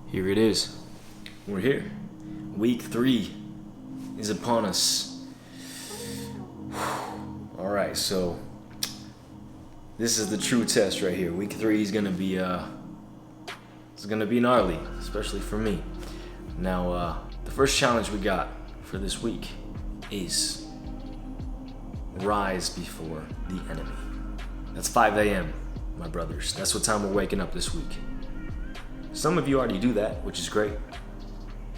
Here it is. We're here. Week 3 is upon us. Alright, so this is the true test right here. Week 3 is gonna be gnarly, especially for me. Now, the first challenge we got for this week is rise before the enemy. That's 5 a.m., my brothers. That's what time we're waking up this week. Some of you already do that, which is great.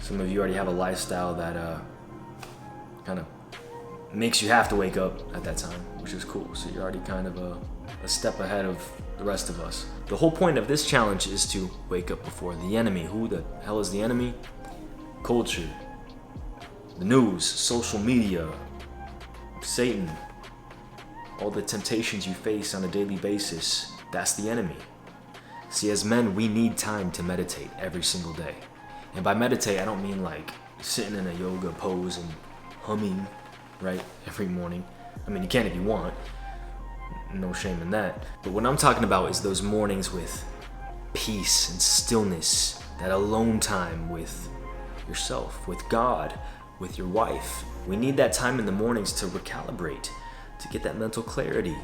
Some of you already have a lifestyle that kind of makes you have to wake up at that time, which is cool. So you're already kind of a step ahead of the rest of us. The whole point of this challenge is to wake up before the enemy. Who the hell is the enemy? Culture, the news, social media, Satan, all the temptations you face on a daily basis. That's the enemy. See, as men, we need time to meditate every single day. And by meditate, I don't mean like sitting in a yoga pose and humming, right, every morning. I mean, you can if you want. No shame in that. But what I'm talking about is those mornings with peace and stillness, that alone time with yourself, with God, with your wife. We need that time in the mornings to recalibrate, to get that mental clarity,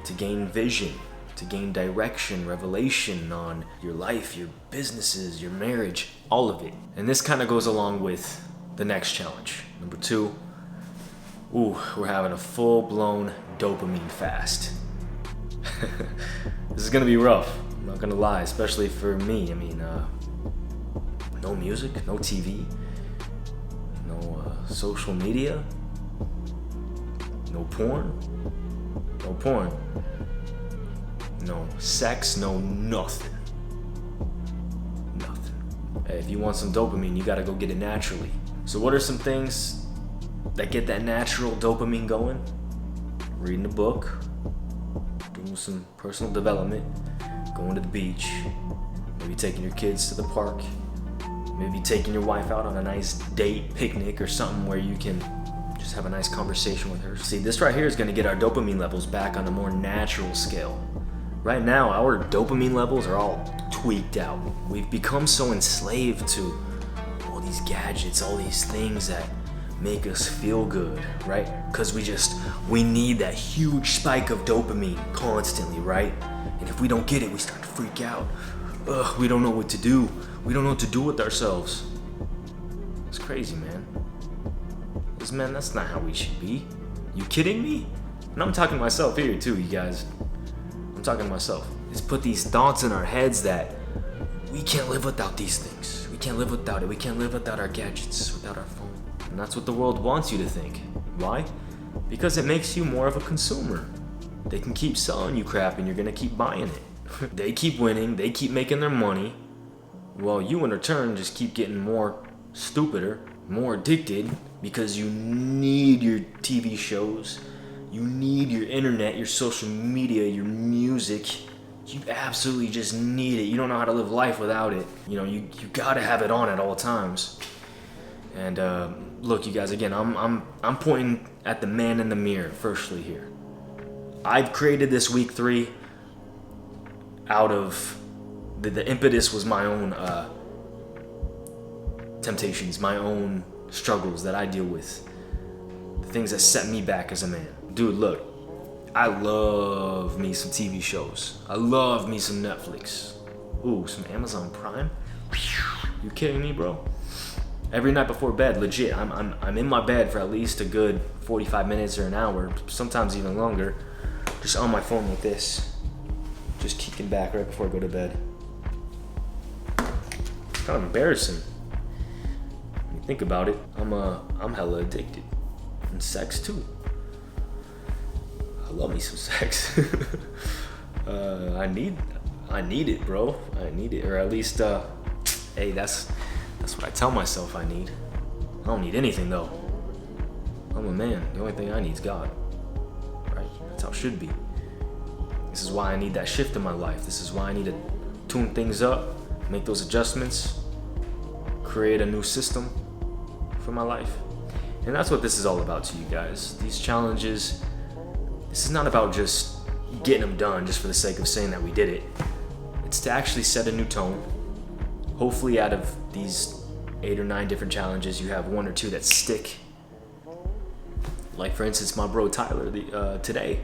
to gain vision, to gain direction, revelation on your life, your businesses, your marriage, all of it. And this kind of goes along with the next challenge. Number 2, we're having a full-blown dopamine fast. This is gonna be rough, I'm not gonna lie, especially for me. I mean, no music, no TV, no social media, no porn, no sex, no nothing. Hey, if you want some dopamine, you gotta go get it naturally. So what are some things that get that natural dopamine going? Reading a book, doing some personal development, going to the beach, maybe taking your kids to the park, maybe taking your wife out on a nice date, picnic, or something where you can just have a nice conversation with her. See, this right here is gonna get our dopamine levels back on a more natural scale. Right now, our dopamine levels are all tweaked out. We've become so enslaved to all these gadgets, all these things that make us feel good, right? Because we need that huge spike of dopamine constantly, right? And if we don't get it, we start to freak out. We don't know what to do. We don't know what to do with ourselves. It's crazy, man. Because, man, that's not how we should be. You kidding me? And I'm talking to myself here, too, you guys. I'm talking to myself. Just put these thoughts in our heads that we can't live without these things. We can't live without it. We can't live without our gadgets, without our phone. And that's what the world wants you to think. Why? Because it makes you more of a consumer. They can keep selling you crap and you're gonna keep buying it. They keep winning, they keep making their money, while you in return just keep getting more stupider, more addicted, because you need your TV shows, you need your internet, your social media, your music. You absolutely just need it. You don't know how to live life without it. You know, you gotta have it on at all times. And look, you guys, again, I'm pointing at the man in the mirror, firstly here. I've created this week 3 out of the impetus was my own temptations, my own struggles that I deal with, the things that set me back as a man. Dude, look, I love me some TV shows. I love me some Netflix. Some Amazon Prime. You kidding me, bro? Every night before bed, legit, I'm in my bed for at least a good 45 minutes or an hour, sometimes even longer, just on my phone like this, just kicking back right before I go to bed. It's kind of embarrassing. When you think about it, I'm hella addicted, and sex too. I love me some sex. I need it, bro. I need it, or at least, hey, that's what I tell myself I need. I don't need anything though. I'm a man. The only thing I need is God. Right? That's how it should be. This is why I need that shift in my life. This is why I need to tune things up, make those adjustments, create a new system for my life. And that's what this is all about to you guys. These challenges, this is not about just getting them done just for the sake of saying that we did it. It's to actually set a new tone, Hopefully out of these 8 or 9 different challenges, you have 1 or 2 that stick. Like for instance, my bro Tyler today,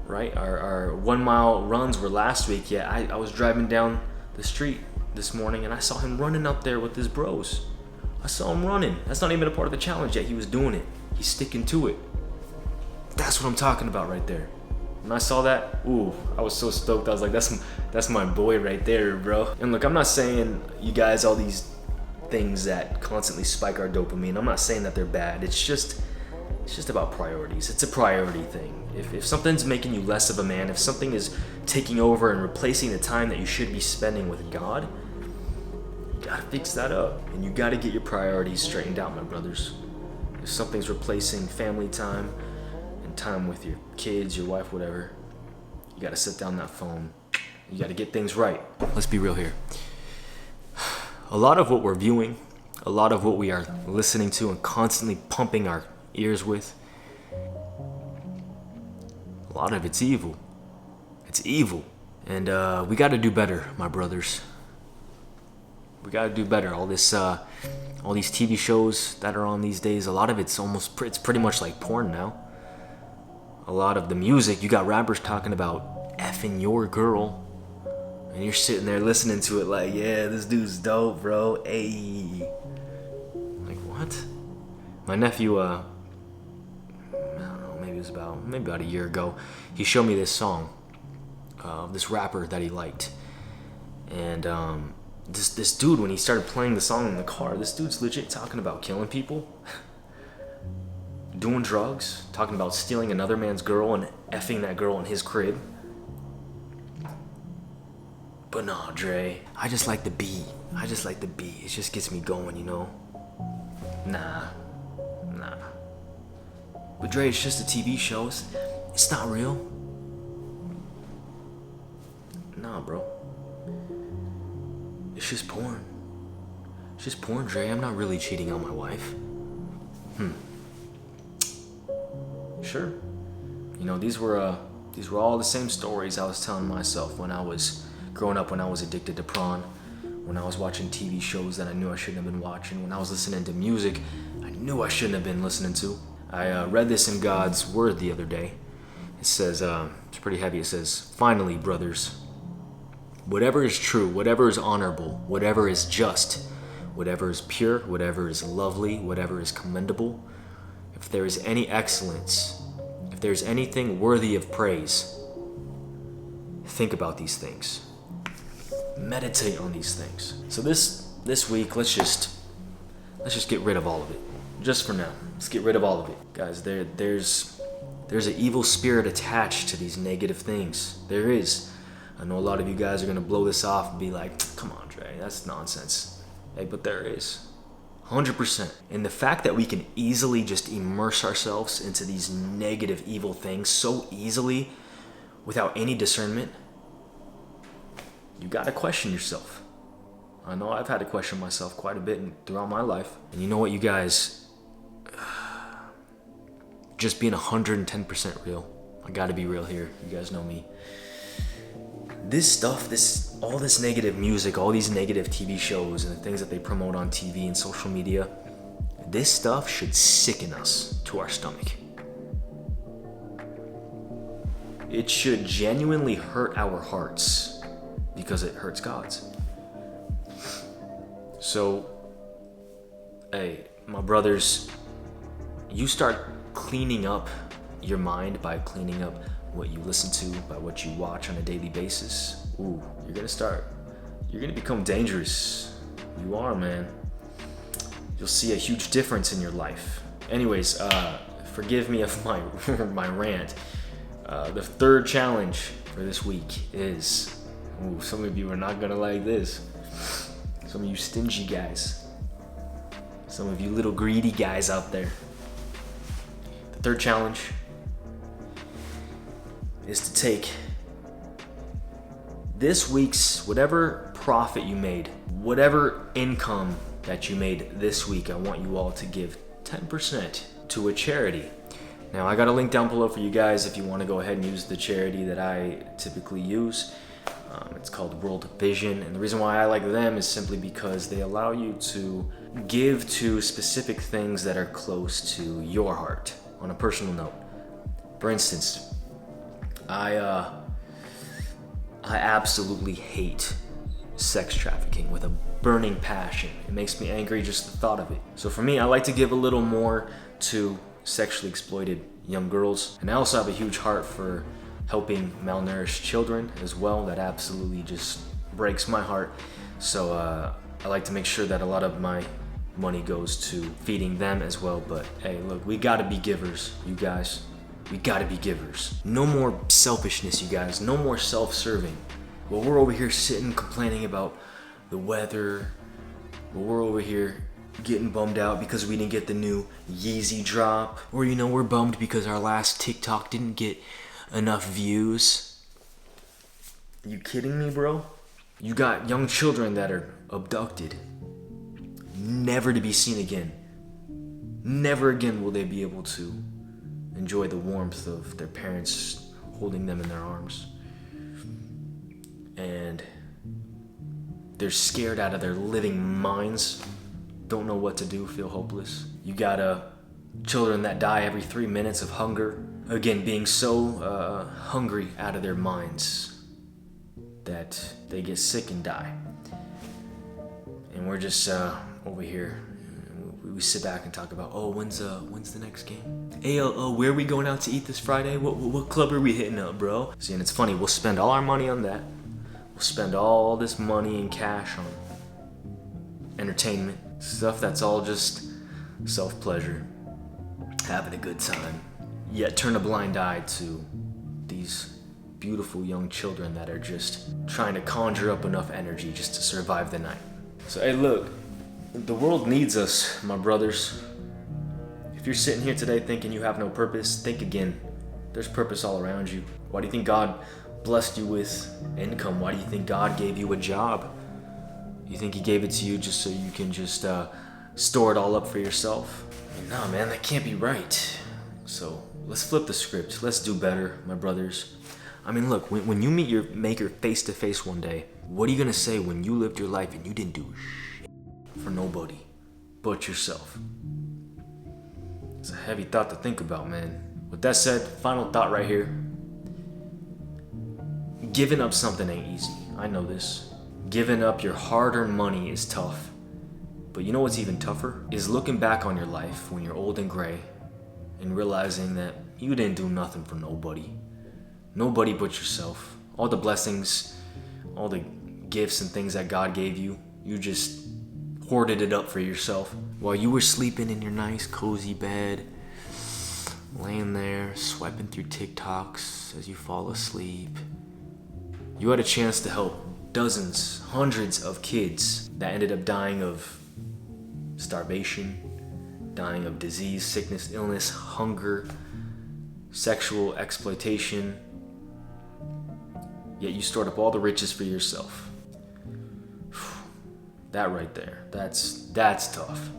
right? Our 1 mile runs were last week. Yeah, I was driving down the street this morning and I saw him running up there with his bros. I saw him running. That's not even a part of the challenge yet. He was doing it. He's sticking to it. That's what I'm talking about right there. When I saw that, ooh, I was so stoked. I was like, that's my boy right there, bro. And look, I'm not saying you guys all these things that constantly spike our dopamine. I'm not saying that they're bad. It's just about priorities. It's a priority thing. If something's making you less of a man, if something is taking over and replacing the time that you should be spending with God, you gotta fix that up. And you gotta get your priorities straightened out, my brothers. If something's replacing family time and time with your kids, your wife, whatever, you gotta set down that phone. You gotta get things right. Let's be real here. A lot of what we're viewing, a lot of what we are listening to and constantly pumping our ears with, a lot of it's evil. It's evil. And we gotta do better, my brothers. We gotta do better. All these TV shows that are on these days, a lot of it's pretty much like porn now. A lot of the music, you got rappers talking about effing your girl, and you're sitting there listening to it like, yeah, this dude's dope, bro. Ayy. Like, what? My nephew, I don't know, maybe about a year ago, he showed me this song of this rapper that he liked. And this dude, when he started playing the song in the car, this dude's legit talking about killing people, doing drugs, talking about stealing another man's girl and effing that girl in his crib. But nah, Dre, I just like the beat. It just gets me going, you know? Nah. But Dre, it's just a TV show. It's not real. Nah, bro. It's just porn. It's just porn, Dre. I'm not really cheating on my wife. Sure. You know, these were all the same stories I was telling myself when I was growing up, when I was addicted to prawn, when I was watching TV shows that I knew I shouldn't have been watching, when I was listening to music I knew I shouldn't have been listening to. I read this in God's Word the other day. It says, it's pretty heavy. It says, "Finally, brothers, whatever is true, whatever is honorable, whatever is just, whatever is pure, whatever is lovely, whatever is commendable, if there is any excellence, if there is anything worthy of praise, think about these things. Meditate on these things." So this week, let's just get rid of all of it. Just for now, let's get rid of all of it, guys. There's an evil spirit attached to these negative things. There is. I know a lot of you guys are gonna blow this off and be like, "Come on, Dre, that's nonsense." Hey, but there is. 100%. And the fact that we can easily just immerse ourselves into these negative, evil things so easily without any discernment, you gotta question yourself. I know I've had to question myself quite a bit throughout my life. And you know what, you guys? Just being 110% real. I gotta be real here. You guys know me. This stuff, all this negative music, all these negative TV shows and the things that they promote on TV and social media, this stuff should sicken us to our stomach. It should genuinely hurt our hearts because it hurts God's. So, hey, my brothers, you start cleaning up your mind by cleaning up what you listen to, by what you watch on a daily basis. Ooh, you're gonna become dangerous. You are, man. You'll see a huge difference in your life. Anyways, forgive me of my rant. The third challenge for this week is, ooh, some of you are not gonna like this. Some of you stingy guys. Some of you little greedy guys out there. The third challenge is to take this week's whatever profit you made, whatever income that you made this week, I want you all to give 10% to a charity. Now, I got a link down below for you guys if you want to go ahead and use the charity that I typically use. It's called World Vision, and the reason why I like them is simply because they allow you to give to specific things that are close to your heart on a personal note. For instance, I absolutely hate sex trafficking with a burning passion. It makes me angry just the thought of it. So for me, I like to give a little more to sexually exploited young girls, and I also have a huge heart for helping malnourished children as well. That absolutely just breaks my heart. So I like to make sure that a lot of my money goes to feeding them as well. But hey, look, we gotta be givers, you guys. We gotta be givers. No more selfishness, you guys. No more self-serving. While we're over here sitting complaining about the weather, while we're over here getting bummed out because we didn't get the new Yeezy drop, or we're bummed because our last TikTok didn't get enough views. Are you kidding me, bro? You got young children that are abducted, never to be seen again. Never again will they be able to enjoy the warmth of their parents holding them in their arms. And they're scared out of their living minds, don't know what to do, feel hopeless. You got children that die every 3 minutes of hunger. Again, being so hungry out of their minds that they get sick and die. And we're just over here. We sit back and talk about, when's the next game? Hey, where are we going out to eat this Friday? What club are we hitting up, bro? See, and it's funny, we'll spend all our money on that. We'll spend all this money and cash on entertainment, stuff that's all just self-pleasure, having a good time, yet turn a blind eye to these beautiful young children that are just trying to conjure up enough energy just to survive the night. So hey, look, the world needs us, my brothers. If you're sitting here today thinking you have no purpose, think again. There's purpose all around you. Why do you think God blessed you with income? Why do you think God gave you a job? You think he gave it to you just so you can just store it all up for yourself? Nah, man, that can't be right. So let's flip the script. Let's do better, my brothers. I mean, look, when you meet your maker face to face one day, what are you gonna say when you lived your life and you didn't do shit for nobody but yourself? It's a heavy thought to think about, man. With that said, final thought right here. Giving up something ain't easy. I know this. Giving up your hard-earned money is tough. But you know what's even tougher? Is looking back on your life when you're old and gray and realizing that you didn't do nothing for nobody. Nobody but yourself. All the blessings, all the gifts and things that God gave you, you just hoarded it up for yourself. While you were sleeping in your nice cozy bed, laying there, swiping through TikToks as you fall asleep, you had a chance to help dozens, hundreds of kids that ended up dying of starvation, dying of disease, sickness, illness, hunger, sexual exploitation. Yet you stored up all the riches for yourself. That right there, that's tough.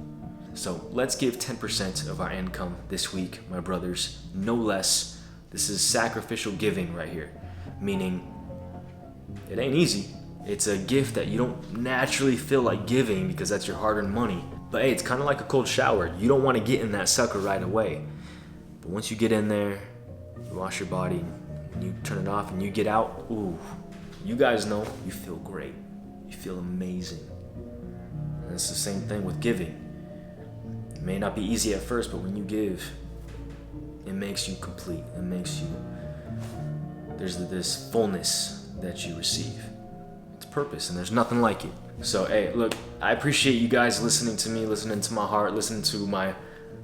So let's give 10% of our income this week, my brothers, no less. This is sacrificial giving right here, meaning it ain't easy. It's a gift that you don't naturally feel like giving because that's your hard-earned money. But hey, it's kind of like a cold shower. You don't want to get in that sucker right away. But once you get in there, you wash your body, and you turn it off, and you get out, ooh, you guys know, you feel great. You feel amazing. And it's the same thing with giving. It may not be easy at first, but when you give, it makes you complete. It makes you, there's this fullness that you receive. It's purpose, and there's nothing like it. So hey, look, I appreciate you guys listening to me, listening to my heart, listening to my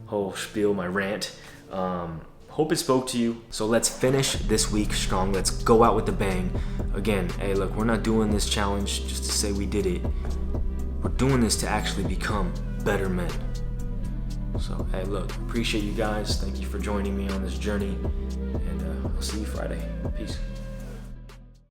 whole spiel, my rant. Hope it spoke to you. So let's finish this week strong. Let's go out with a bang. Again, hey, look, we're not doing this challenge just to say we did it. We're doing this to actually become better men. So hey, look, appreciate you guys. Thank you for joining me on this journey, and I'll see you Friday. Peace.